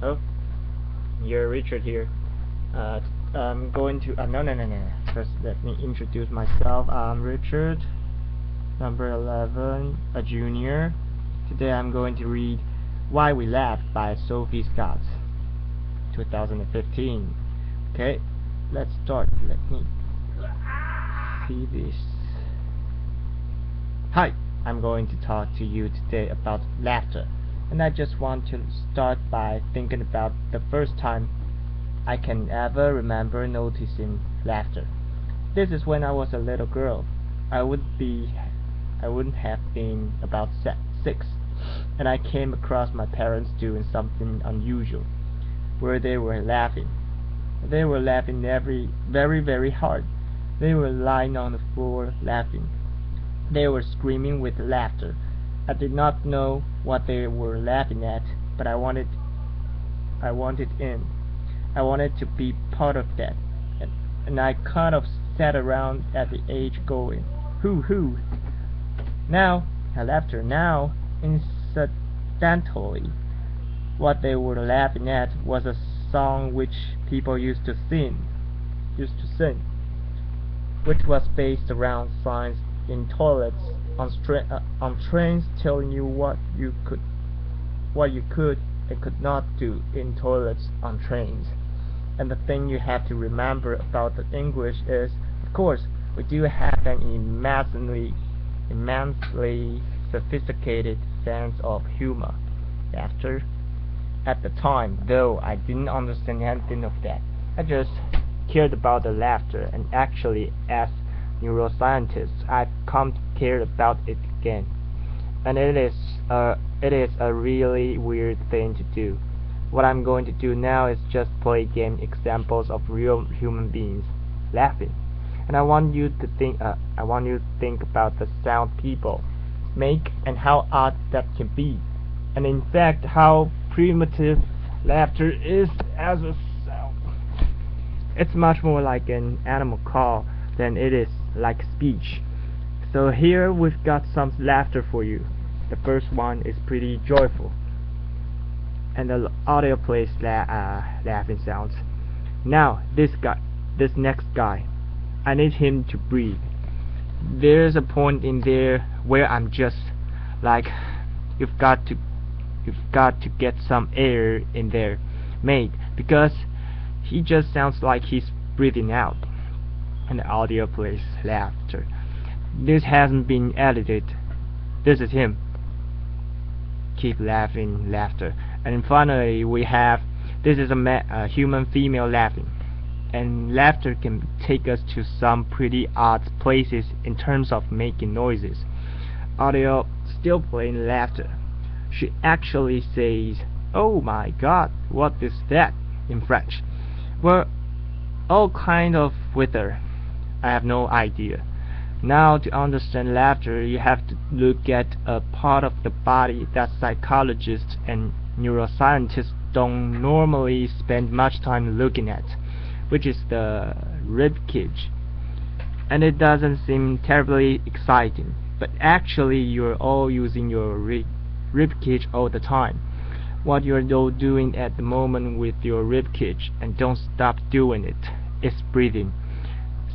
Oh, you're Richard here. Uh, I'm going to. No. First, let me introduce myself. I'm Richard, number 11, a junior. Today I'm going to read Why We Laugh by Sophie Scott, 2015. Okay, let's start. Let me see this. Hi, I'm going to talk to you today about laughter. And I just want to start by thinking about the first time I can ever remember noticing laughter. This is when I was a little girl. I wouldn't have been about 6, and I came across my parents doing something unusual, where they were laughing. They were laughing very hard. They were lying on the floor laughing. They were screaming with laughter. I did not know what they were laughing at, but I wanted in. I wanted to be part of that, and I kind of sat around at the edge going, hoo. Now, laughter. Now, incidentally, what they were laughing at was a song which people used to sing, which was based around signs in toilets, on trains telling you what you could and could not do in toilets on trains. And the thing you have to remember about the English is, of course, we do have an immensely sophisticated sense of humor. Laughter. At the time, though, I didn't understand anything of that. I just cared about the laughter, and actually, as neuroscientists, I've come to care about it again. And it is a really weird thing to do. What I'm going to do now is just play game examples of real human beings laughing, and I want you to think about the sound people make and how odd that can be, and in fact how primitive laughter is as a sound. It's much more like an animal call than it is like speech. So here we've got some laughter for you. The first one is pretty joyful, and the audio plays laughing sounds. Now this next guy, I need him to breathe. There's a point in there where I'm just like, you've got to get some air in there, mate, because he just sounds like he's breathing out. And the audio plays laughter. This hasn't been edited. This is him. Keep laughing, laughter. And finally we have, this is a human female laughing. And laughter can take us to some pretty odd places in terms of making noises. Audio still playing laughter. She actually says, "Oh my God, what is that?" in French. We're all kind of with her. I have no idea. Now, to understand laughter, you have to look at a part of the body that psychologists and neuroscientists don't normally spend much time looking at, which is the rib cage. And it doesn't seem terribly exciting, but actually you're all using your rib cage all the time. What you're all doing at the moment with your rib cage, and don't stop doing it, is breathing.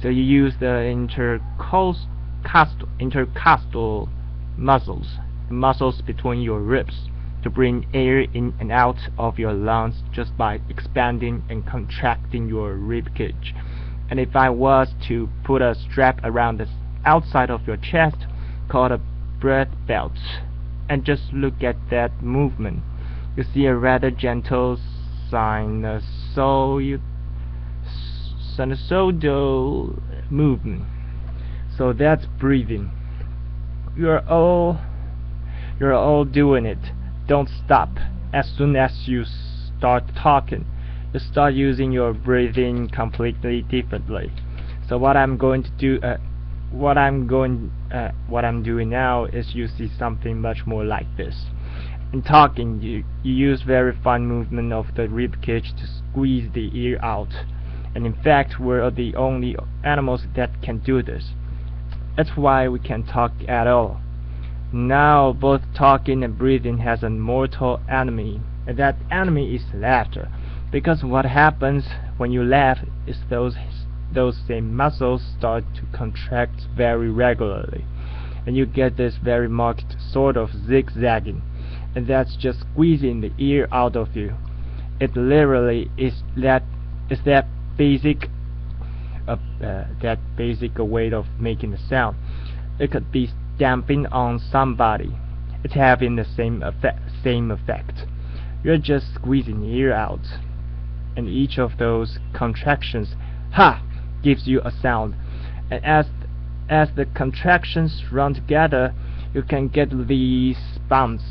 So you use the intercostal muscles between your ribs, to bring air in and out of your lungs just by expanding and contracting your rib cage. And if I was to put a strap around the outside of your chest called a breath belt, and just look at that movement, you see a rather gentle sinusoidal movement. So that's breathing. You're all doing it. Don't stop. As soon as you start talking, you start using your breathing completely differently. So what I'm doing now is you see something much more like this. In talking, you use very fine movement of the rib cage to squeeze the air out. And in fact, we're the only animals that can do this. That's why we can talk at all. Now both talking and breathing has a mortal enemy, and that enemy is laughter. Because what happens when you laugh is those same muscles start to contract very regularly, and you get this very marked sort of zigzagging, and that's just squeezing the ear out of you. It literally is that basic way of making a sound. It could be stamping on somebody. It's having the same effect. You're just squeezing the ear out, and each of those contractions, ha, gives you a sound. And as the contractions run together, you can get these bumps,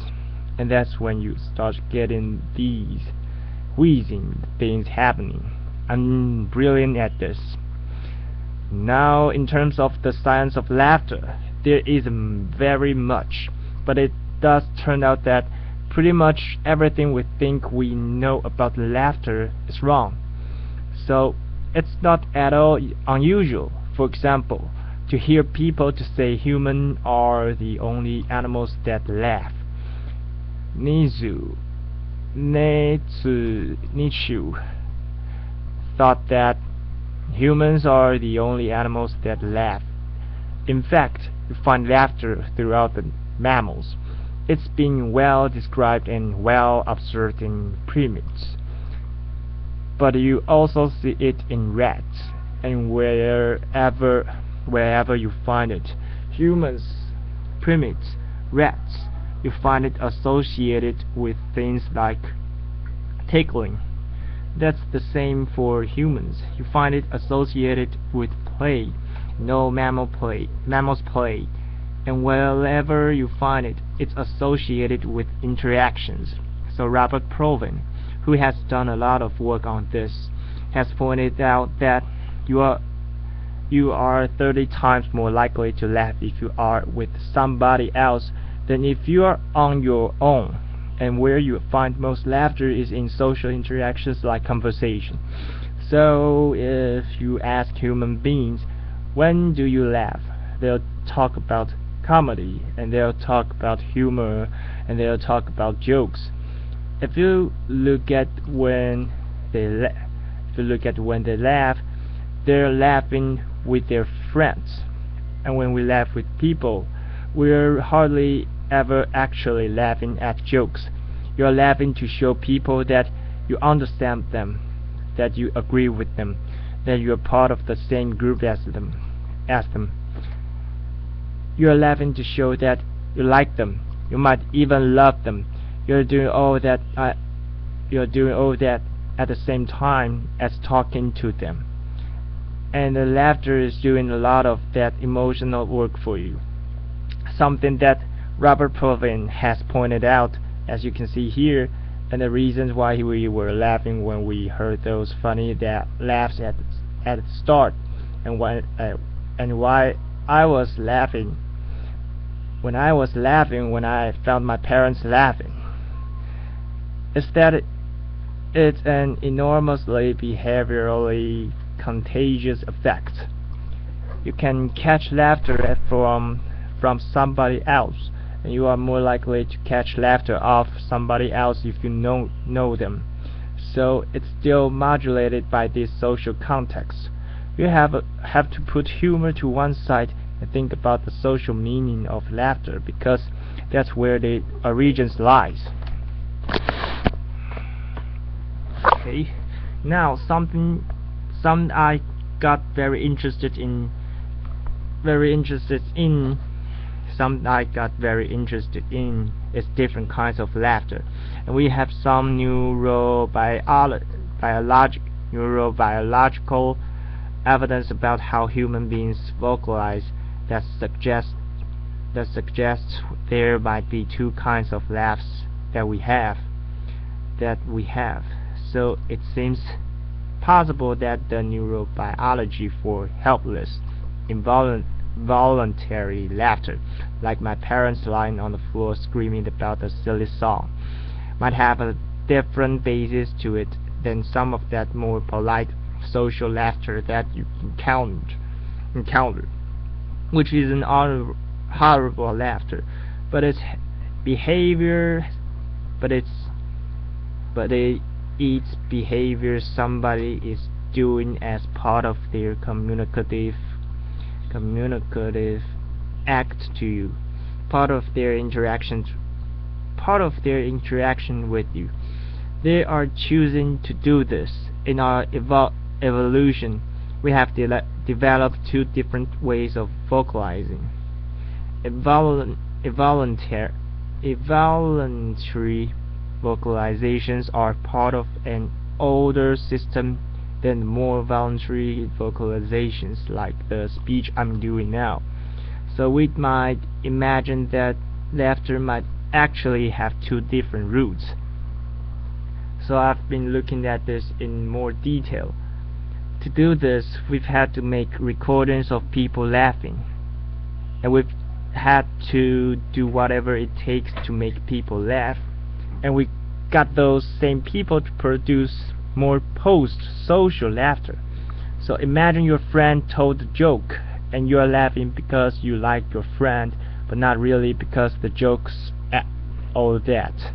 and that's when you start getting these wheezing things happening. I'm brilliant at this. Now, in terms of the science of laughter, there isn't very much, but it does turn out that pretty much everything we think we know about laughter is wrong. So it's not at all unusual, for example, to hear people to say humans are the only animals that laugh. Nizu Nietzsche thought that humans are the only animals that laugh. In fact, you find laughter throughout the mammals. It's been well described and well observed in primates. But you also see it in rats, and wherever you find it, humans, primates, rats, you find it associated with things like tickling. That's the same for humans. You find it associated with play. No mammals play, and wherever you find it, it's associated with interactions. So Robert Provin, who has done a lot of work on this, has pointed out that you are 30 times more likely to laugh if you are with somebody else than if you are on your own. And where you find most laughter is in social interactions like conversation. So if you ask human beings, when do you laugh? They'll talk about comedy, and they'll talk about humor, and they'll talk about jokes. If you look at when they laugh, they're laughing with their friends. And when we laugh with people, we're hardly ever actually laughing at jokes. You're laughing to show people that you understand them, that you agree with them, that you're part of the same group as them. You're laughing to show that you like them. You might even love them. You're doing all that at the same time as talking to them. And the laughter is doing a lot of that emotional work for you. Something that Robert Provin has pointed out, as you can see here, and the reasons why we were laughing when we heard those funny laughs at the start, and why I was laughing when I found my parents laughing, is that it's an enormously behaviorally contagious effect. You can catch laughter from somebody else, and you are more likely to catch laughter off somebody else if you know them. So it's still modulated by this social context. You have to put humor to one side and think about the social meaning of laughter, because that's where the origins lies. Okay, now something I got very interested in is different kinds of laughter, and we have some neurobiological evidence about how human beings vocalize that suggests there might be two kinds of laughs that we have. So it seems possible that the neurobiology for helpless, involuntary laughter, like my parents lying on the floor screaming about a silly song, might have a different basis to it than some of that more polite social laughter that you encounter, which is an horrible laughter. but its behavior, but its behavior somebody is doing as part of their communicative act to you, part of their interaction with you. They are choosing to do this. In our evolution, we have developed two different ways of vocalizing. Involuntary vocalizations are part of an older system than more voluntary vocalizations like the speech I'm doing now. So we might imagine that laughter might actually have two different roots. So I've been looking at this in more detail. To do this, we've had to make recordings of people laughing, and we've had to do whatever it takes to make people laugh, and we got those same people to produce more post-social laughter. So imagine your friend told a joke and you are laughing because you like your friend, but not really because the joke's all that.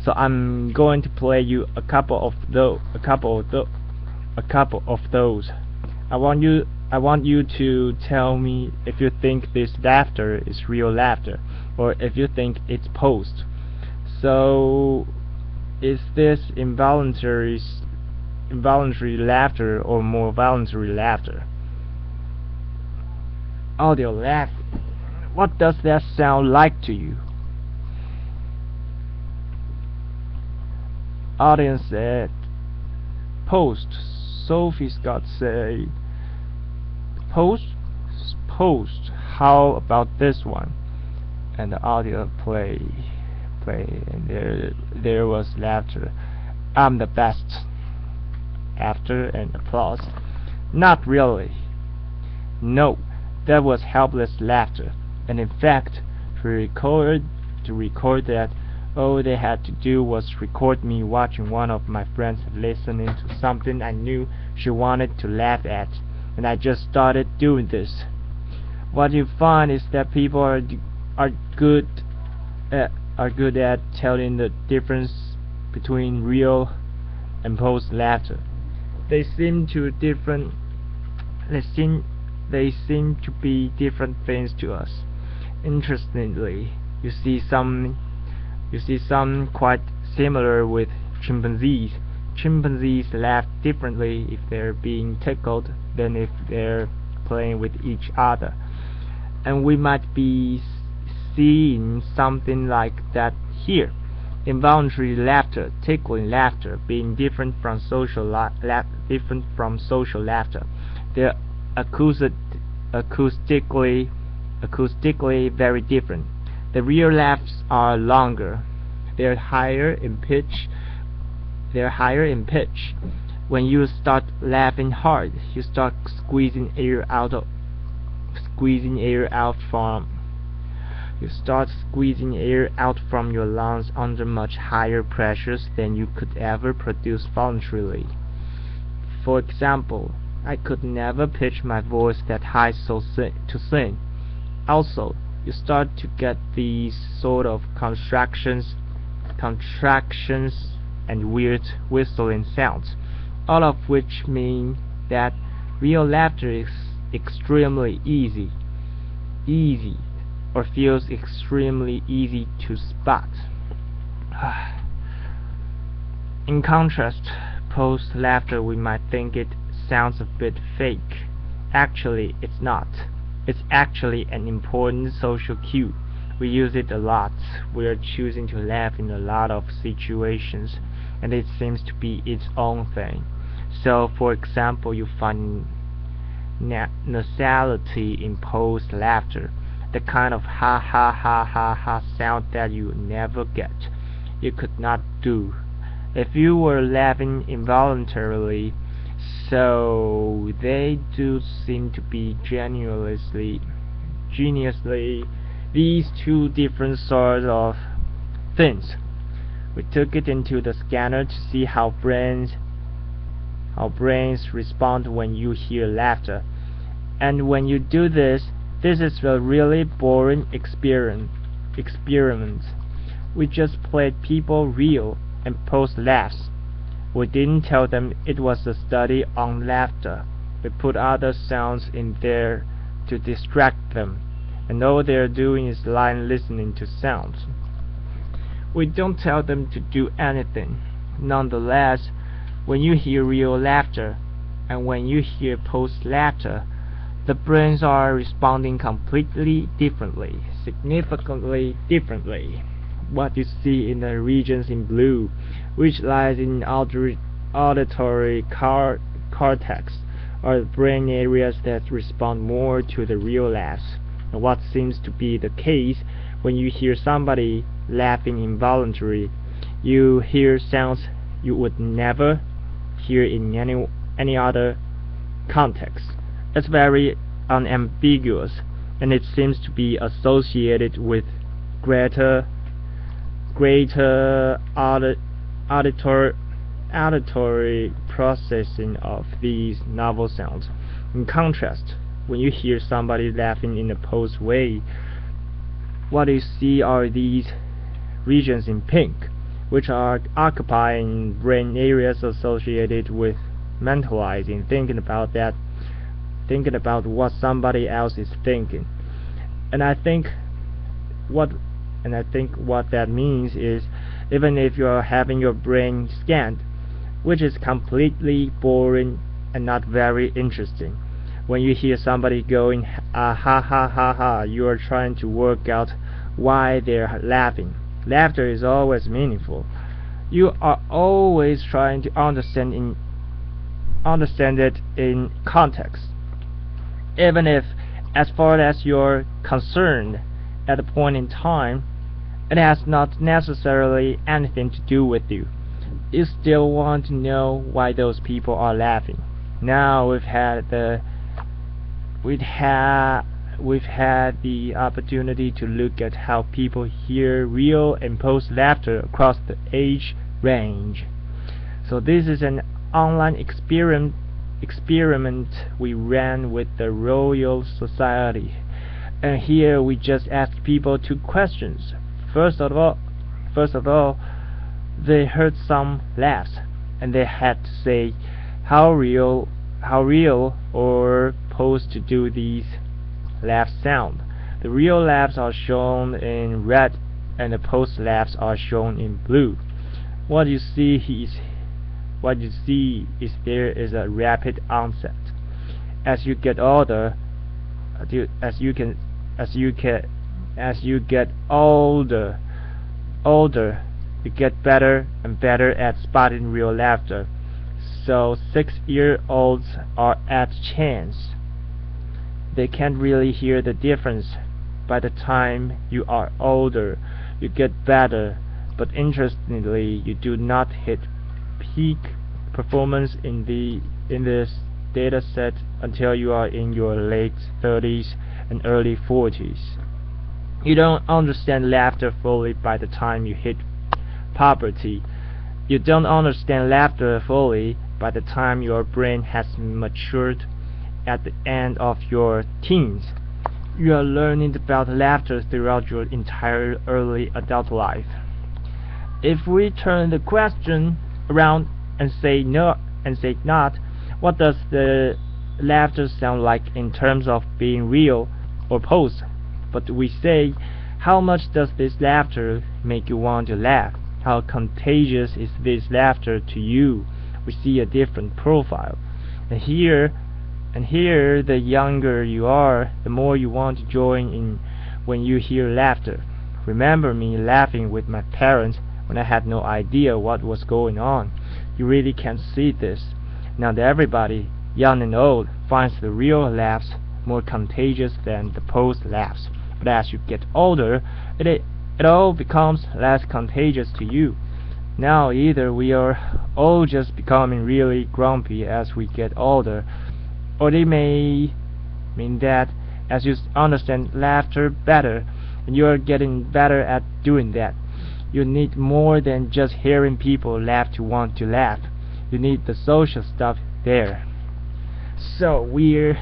So I'm going to play you a couple of those. I want you to tell me if you think this laughter is real laughter, or if you think it's posed. So, is this involuntary laughter or more voluntary laughter? Audio laugh. What does that sound like to you? Audience said post. Sophie Scott said post. How about this one? And the audio play, and there was laughter. I'm the best. After and applause. Not really. No, that was helpless laughter. And in fact, to record that, all they had to do was record me watching one of my friends listening to something I knew she wanted to laugh at, and I just started doing this. What you find is that people are good at telling the difference between real and posed laughter. They seem to be different things to us. Interestingly, you see some quite similar with chimpanzees. Chimpanzees laugh differently if they're being tickled than if they're playing with each other. And we might be seeing something like that here. Involuntary laughter, tickling laughter, being different from social laughter. They're acoustically very different. The real laughs are longer. They're higher in pitch. When you start laughing hard, you start squeezing air out from your lungs under much higher pressures than you could ever produce voluntarily. For example, I could never pitch my voice that high to sing. Also, you start to get these sort of contractions and weird whistling sounds, all of which mean that real laughter is extremely easy, or feels extremely easy to spot. In contrast, posed laughter, we might think it sounds a bit fake. Actually, it's not. It's actually an important social cue. We use it a lot. We are choosing to laugh in a lot of situations, and it seems to be its own thing. So, for example, you find nasality in posed laughter, the kind of ha ha ha ha ha sound that you never get. You could not do if you were laughing involuntarily. So they do seem to be geniusly these two different sorts of things. We took it into the scanner to see how brains respond when you hear laughter. And when you do this is a really boring experiment. experiment. We just played people real and post laughs. We didn't tell them it was a study on laughter. We put other sounds in there to distract them, and all they're doing is lying listening to sounds. We don't tell them to do anything. Nonetheless, when you hear real laughter and when you hear post laughter, the brains are responding completely differently, significantly differently. What you see in the regions in blue, which lies in auditory cortex, are the brain areas that respond more to the real laughs. And what seems to be the case when you hear somebody laughing involuntarily, you hear sounds you would never hear in any other context. It's very unambiguous, and it seems to be associated with greater auditory processing of these novel sounds. In contrast, when you hear somebody laughing in a posed way, what you see are these regions in pink, which are occupying brain areas associated with mentalizing, thinking about what somebody else is thinking. And I think what that means is, even if you are having your brain scanned, which is completely boring and not very interesting, when you hear somebody going ah ha ha ha ha, you are trying to work out why they're laughing. Laughter is always meaningful. You are always trying to understand it in context, even if, as far as you're concerned at a point in time, it has not necessarily anything to do with you. You still want to know why those people are laughing. Now we've had the opportunity to look at how people hear real and post laughter across the age range. So this is an online experiment we ran with the Royal Society, and here we just asked people two questions. First of all, they heard some laughs, and they had to say how real or posed to do these laughs sound. The real laughs are shown in red, and the post laughs are shown in blue. What you see is there is a rapid onset. As you get older, you get better and better at spotting real laughter. So 6-year-olds are at chance. They can't really hear the difference. By the time you are older, you get better, but interestingly, you do not hit peak performance in this data set until you are in your late 30s and early 40s. You don't understand laughter fully by the time you hit puberty. You don't understand laughter fully by the time your brain has matured at the end of your teens. You are learning about laughter throughout your entire early adult life. If we turn the question around and say not, what does the laughter sound like in terms of being real or posed? But we say, how much does this laughter make you want to laugh? How contagious is this laughter to you? We see a different profile. And here, the younger you are, the more you want to join in when you hear laughter. Remember me laughing with my parents when I had no idea what was going on. You really can see this. Now that everybody, young and old, finds the real laughs more contagious than the posed laughs. But as you get older, it all becomes less contagious to you. Now either we are all just becoming really grumpy as we get older, or it may mean that as you understand laughter better, and you are getting better at doing that, you need more than just hearing people laugh to want to laugh. You need the social stuff there. So we've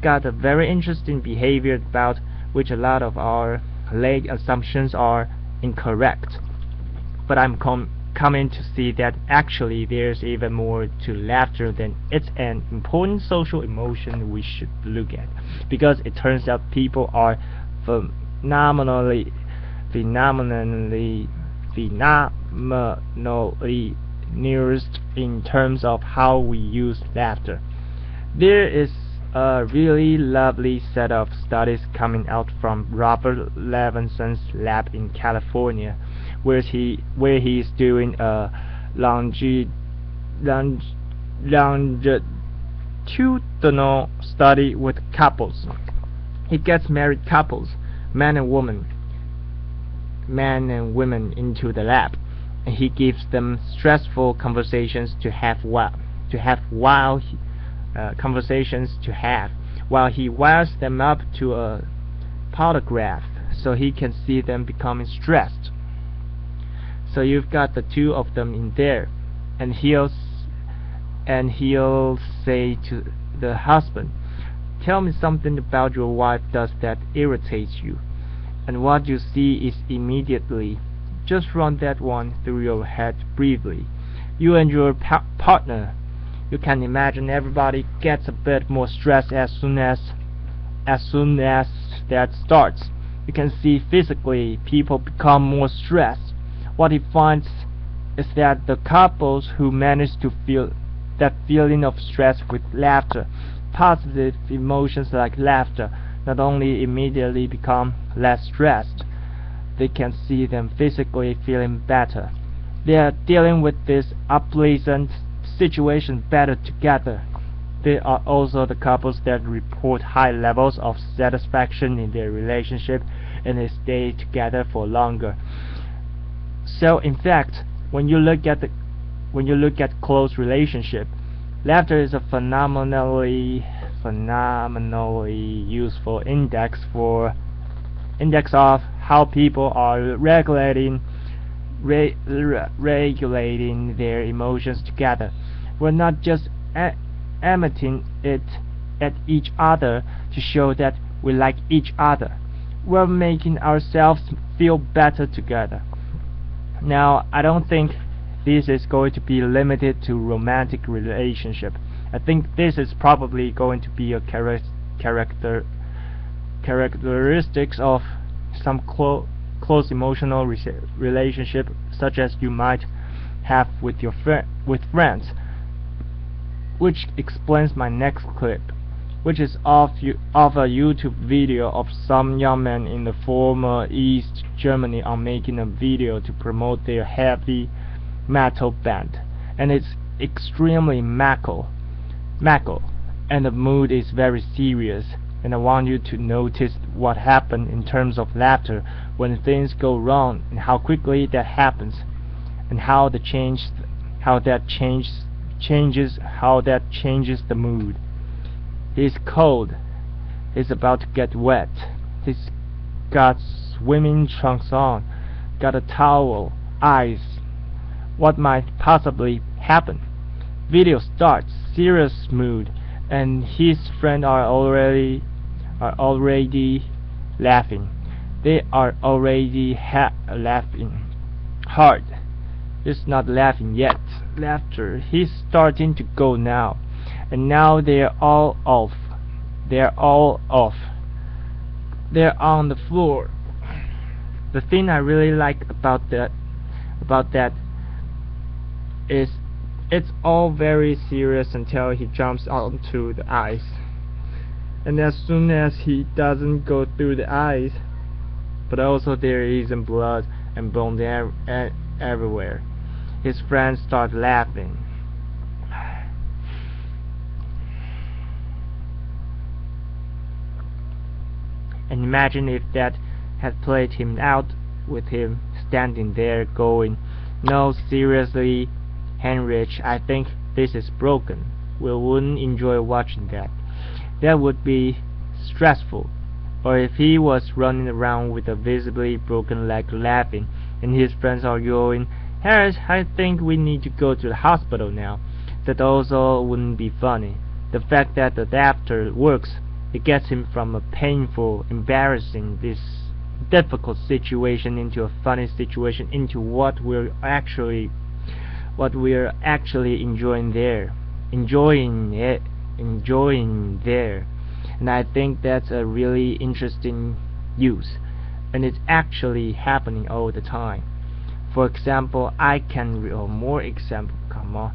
got a very interesting behavior about which a lot of our late assumptions are incorrect. But I'm coming to see that actually there's even more to laughter than it's an important social emotion we should look at, because it turns out people are phenomenally phenomenally nuanced in terms of how we use laughter. There is a really lovely set of studies coming out from Robert Levinson's lab in California, where he is doing a longi- longitudinal study with couples. He gets married couples, men and women into the lab, and he gives them stressful conversations to have while he wires them up to a photograph so he can see them becoming stressed. So you've got the two of them in there, and he'll say to the husband, "Tell me something about your wife that irritates you." And what you see is immediately, just run that one through your head briefly. You and your partner, you can imagine everybody gets a bit more stressed as soon as that starts. You can see physically people become more stressed. What he finds is that the couples who manage to feel that feeling of stress with laughter, positive emotions like laughter, not only immediately become less stressed, they can see them physically feeling better. They are dealing with this unpleasant situation better together. They are also the couples that report high levels of satisfaction in their relationship, and they stay together for longer. So in fact, when you look at close relationship, laughter is a phenomenally useful index of how people are regulating their emotions together. We're not just emitting it at each other to show that we like each other. We're making ourselves feel better together. Now, I don't think this is going to be limited to romantic relationship. I think this is probably going to be a characteristics of some close emotional relationship, such as you might have with friends, which explains my next clip, which is of a YouTube video of some young men in the former East Germany are making a video to promote their heavy metal band, and it's extremely metal, and the mood is very serious. And I want you to notice what happened in terms of laughter when things go wrong, and how quickly that happens, and how that changes the mood. He's cold. He's about to get wet. He's got swimming trunks on, got a towel, ice. What might possibly happen? Video starts, serious mood, and his friends are already laughing. They are already laughing hard. He's not laughing yet. Laughter. He's starting to go now, and now they're all off. They're on the floor. The thing I really like about that is it's all very serious until he jumps onto the ice. And as soon as he doesn't go through the ice, but also there isn't blood and bones everywhere, his friends start laughing. And imagine if that had played him out, with him standing there going, "No, seriously, Heinrich, I think this is broken. We wouldn't enjoy watching that. That would be stressful." Or if he was running around with a visibly broken leg laughing, and his friends are going, "Harris, I think we need to go to the hospital now." That also wouldn't be funny. The fact that the laughter works, it gets him from a painful, embarrassing difficult situation into a funny situation, into what we're actually enjoying there. And I think that's a really interesting use, and it's actually happening all the time. For example, more example, come on.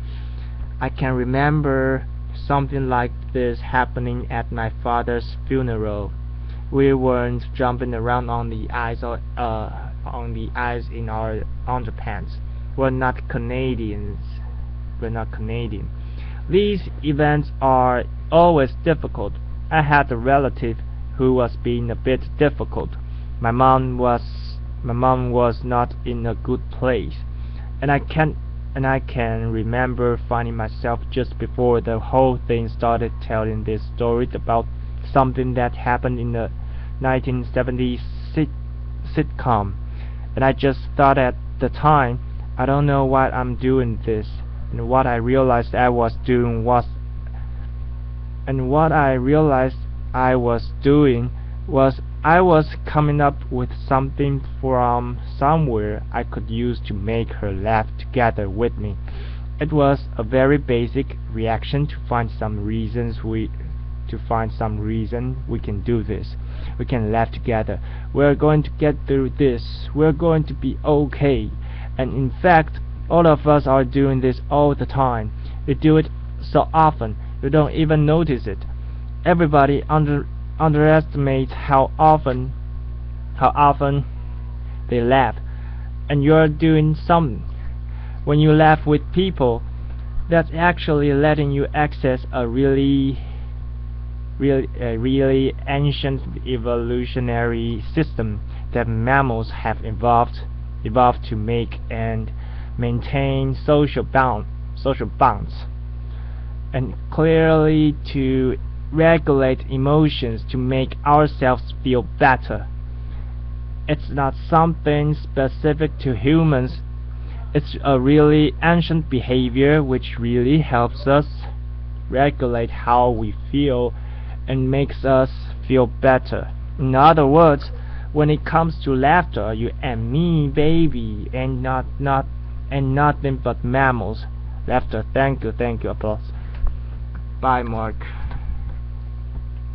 I can remember something like this happening at my father's funeral. We weren't jumping around on the ice in our underpants. We're not Canadians. We're not Canadian. These events are always difficult. I had a relative who was being a bit difficult. My mom was not in a good place, and I can remember finding myself just before the whole thing started telling this story about something that happened in the 1970s sitcom, and I just thought at the time, I don't know why I'm doing this, and what I realized I was doing was I was coming up with something from somewhere I could use to make her laugh together with me. It was a very basic reaction to find some reason we can do this. We can laugh together. We're going to get through this. We're going to be okay. And in fact, all of us are doing this all the time. We do it so often, you don't even notice it. Everybody underestimates how often they laugh, and you're doing something. When you laugh with people, that's actually letting you access a really ancient evolutionary system that mammals have evolved to make and maintain social bonds, and clearly to regulate emotions to make ourselves feel better. It's not something specific to humans. It's a really ancient behavior which really helps us regulate how we feel and makes us feel better. In other words, when it comes to laughter, you and me, baby, and nothing but mammals. Laughter. Thank you. Applause. Bye, Mark.